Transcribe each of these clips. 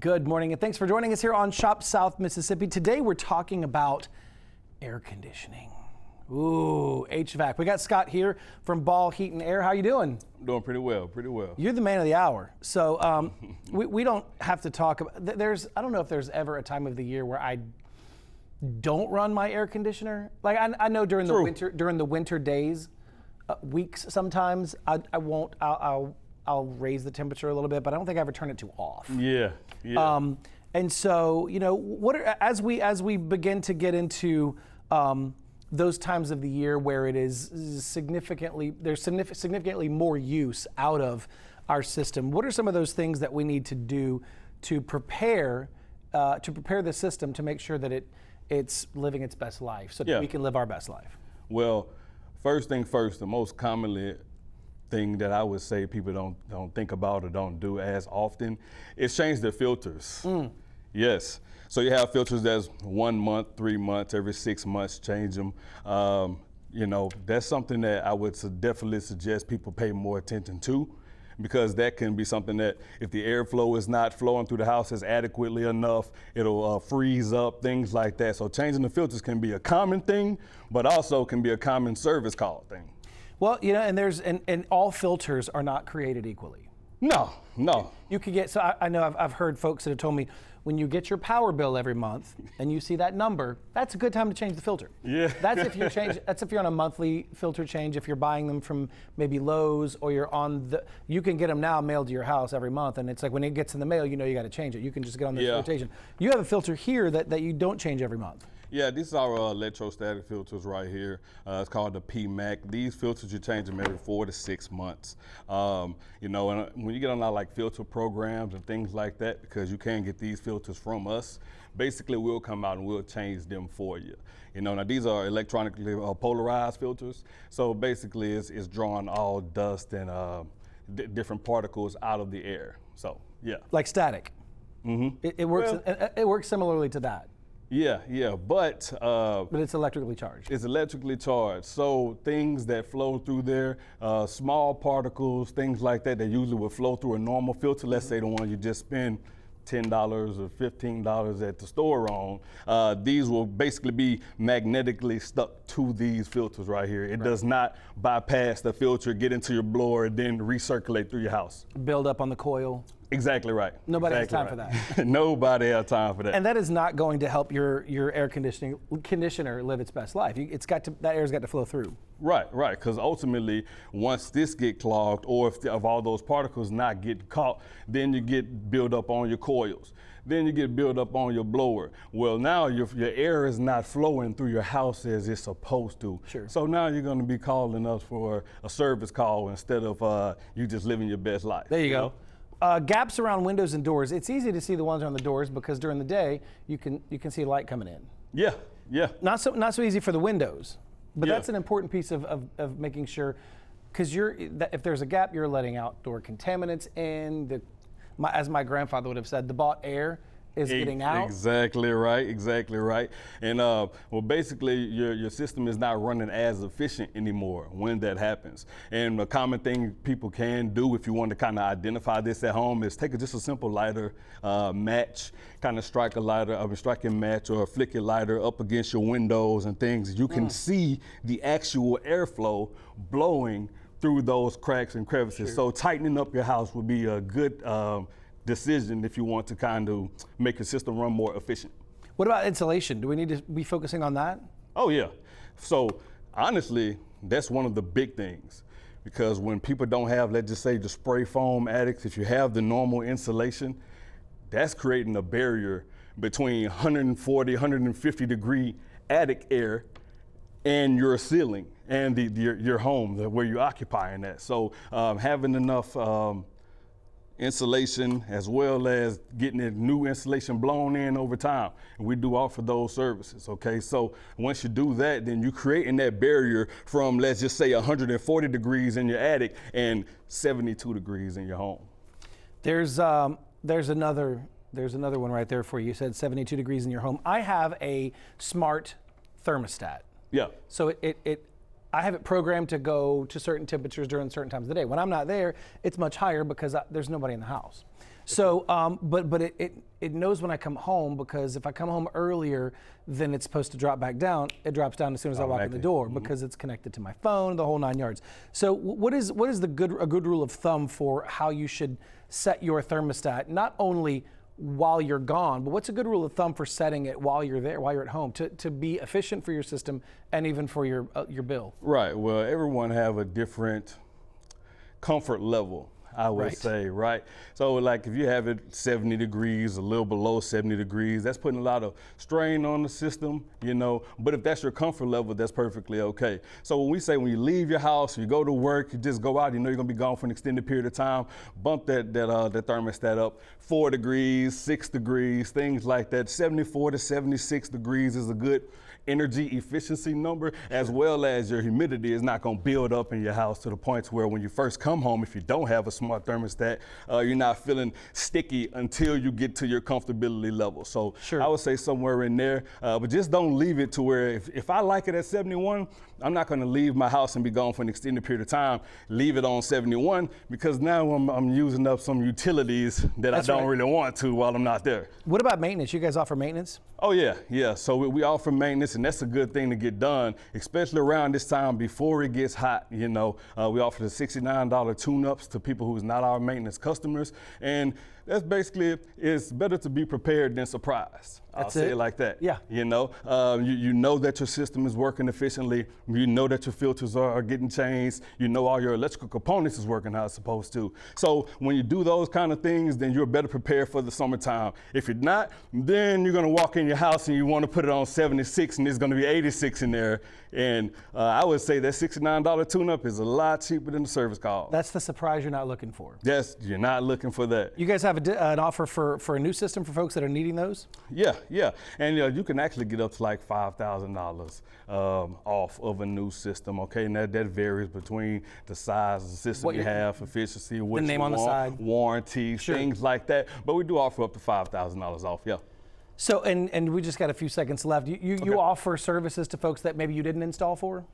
Good morning, and thanks for joining us here on Shop South Mississippi. Today we're talking about air conditioning. Ooh, HVAC. We got Scott here from Ball Heat and Air. How you doing? I'm doing pretty well, pretty well. You're the man of the hour. So we don't have to talk about, I don't know if there's ever a time of the year where I don't run my air conditioner. Like I know during the winter days, weeks sometimes, I'll raise the temperature a little bit, but I don't think I ever turn it to off. Yeah. And so, you know, as we begin to get into those times of the year where it is significantly more use out of our system, what are some of those things that we need to do to prepare the system to make sure that it's living its best life, so that we can live our best life? Well, first thing first, the most commonly thing that I would say people don't think about or don't do as often is change their filters. Yes. So you have filters that's 1 month, 3 months, every 6 months, change them. You know, that's something that I would definitely suggest people pay more attention to, because that can be something that if the airflow is not flowing through the house as adequately enough, it'll freeze up, things like that. So changing the filters can be a common thing, but also can be a common service call thing. Well, you know, and all filters are not created equally. No. You could get, so I know I've heard folks that have told me, when you get your power bill every month and you see that number, that's a good time to change the filter. Yeah. That's if you're on a monthly filter change, if you're buying them from maybe Lowe's, or you can get them now mailed to your house every month, and it's like when it gets in the mail, you know you got to change it. You can just get on the rotation. You have a filter here that you don't change every month. Yeah, these are our electrostatic filters right here. It's called the PMAC. These filters, you change them every 4 to 6 months. You know, and when you get on our like filter programs and things like that, because you can get these filters from us, basically we'll come out and we'll change them for you. You know, now these are electronically polarized filters. So basically it's drawing all dust and different particles out of the air. So, yeah. Like static. Mm-hmm. It works similarly to that. Yeah, but it's electrically charged. It's electrically charged. So things that flow through there, small particles, things like that usually would flow through a normal filter. Let's say the one you just spend $10 or $15 at the store on, these will basically be magnetically stuck to these filters right here. It does not bypass the filter, get into your blower, and then recirculate through your house. Build up on the coil. Exactly right. Nobody has time for that. Nobody has time for that. And that is not going to help your air conditioner live its best life. That air's got to flow through. Right, because ultimately, once this get clogged, or if all those particles not get caught, then you get built up on your coils. Then you get built up on your blower. Well, now your air is not flowing through your house as it's supposed to. Sure. So now you're going to be calling us for a service call instead of you just living your best life. There you go. Gaps around windows and doors. It's easy to see the ones on the doors because during the day you can see light coming in. Yeah. Not so easy for the windows, but that's an important piece of making sure, because if there's a gap, you're letting outdoor contaminants in. As my grandfather would have said, the bought air is getting out. Exactly right. And well, basically your system is not running as efficient anymore when that happens. And a common thing people can do if you want to kind of identify this at home is take just a simple lighter, match, kind of strike a match or flick your lighter up against your windows and things. You can see the actual airflow blowing through those cracks and crevices. Sure. So tightening up your house would be a good decision if you want to kind of make your system run more efficient. What about insulation? Do we need to be focusing on that? Oh yeah. So honestly, that's one of the big things, because when people don't have, let's just say, the spray foam attics, if you have the normal insulation, that's creating a barrier between 140, 150 degree attic air and your ceiling and your home, where you're occupying that. So having enough insulation, as well as getting the new insulation blown in over time. And we do offer those services, okay? So once you do that, then you're creating that barrier from, let's just say, 140 degrees in your attic and 72 degrees in your home. There's another one right there for you. You said 72 degrees in your home. I have a smart thermostat. Yeah. So I have it programmed to go to certain temperatures during certain times of the day. When I'm not there, it's much higher because there's nobody in the house. So, but it knows when I come home, because if I come home earlier, then it's supposed to drop back down. It drops down as soon as I walk in the door because it's connected to my phone, the whole 9 yards. So, what is a good rule of thumb for how you should set your thermostat, not only while you're gone, but what's a good rule of thumb for setting it while you're there, while you're at home, to be efficient for your system and even for your bill? Right. Well, everyone have a different comfort level, I would say, right? So like if you have it 70 degrees, a little below 70 degrees, that's putting a lot of strain on the system, you know, but if that's your comfort level, that's perfectly okay. So when we say when you leave your house, you go to work, you just go out, you know you're gonna be gone for an extended period of time, bump that thermostat up 4 degrees, 6 degrees, things like that. 74 to 76 degrees is a good energy efficiency number, as well as your humidity is not going to build up in your house to the point where when you first come home, if you don't have a smart thermostat, you're not feeling sticky until you get to your comfortability level. So I would say somewhere in there, but just don't leave it to where if I like it at 71, I'm not going to leave my house and be gone for an extended period of time, leave it on 71, because now I'm using up some utilities that I don't really want to while I'm not there. What about maintenance? You guys offer maintenance? Oh yeah. So we offer maintenance, and that's a good thing to get done, especially around this time before it gets hot. You know, we offer the $69 tune-ups to people who's not our maintenance customers, and that's basically it's better to be prepared than surprised. I'll say it like that. Yeah. You know, you know that your system is working efficiently. You know that your filters are getting changed. You know all your electrical components is working how it's supposed to. So when you do those kind of things, then you're better prepared for the summertime. If you're not, then you're gonna walk in your house and you want to put it on 76, and it's gonna be 86 in there. And I would say that $69 tune-up is a lot cheaper than the service call. That's the surprise you're not looking for. Yes, you're not looking for that. You guys have an offer for a new system for folks that are needing those? Yeah, and you can actually get up to like $5,000 off of a new system. Okay, and that varies between the size of the system you have, efficiency, what the name on the side, warranty, things like that. But we do offer up to $5,000 off. Yeah. So, and we just got a few seconds left. You offer services to folks that maybe you didn't install for?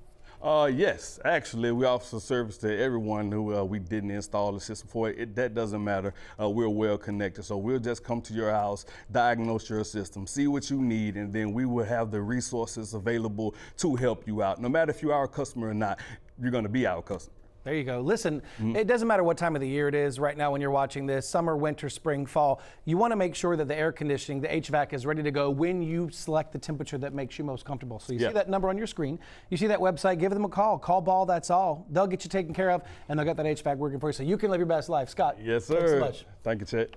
Yes, actually, we offer service to everyone who we didn't install the system for. That doesn't matter. We're well connected, so we'll just come to your house, diagnose your system, see what you need, and then we will have the resources available to help you out. No matter if you're our customer or not, you're going to be our customer. There you go. Listen, it doesn't matter what time of the year it is right now when you're watching this, summer, winter, spring, fall. You want to make sure that the air conditioning, the HVAC is ready to go when you select the temperature that makes you most comfortable. So you see that number on your screen, you see that website, give them a call. Call Ball, that's all. They'll get you taken care of, and they'll get that HVAC working for you so you can live your best life. Scott. Yes, sir. Thanks so much. Thank you, Chet.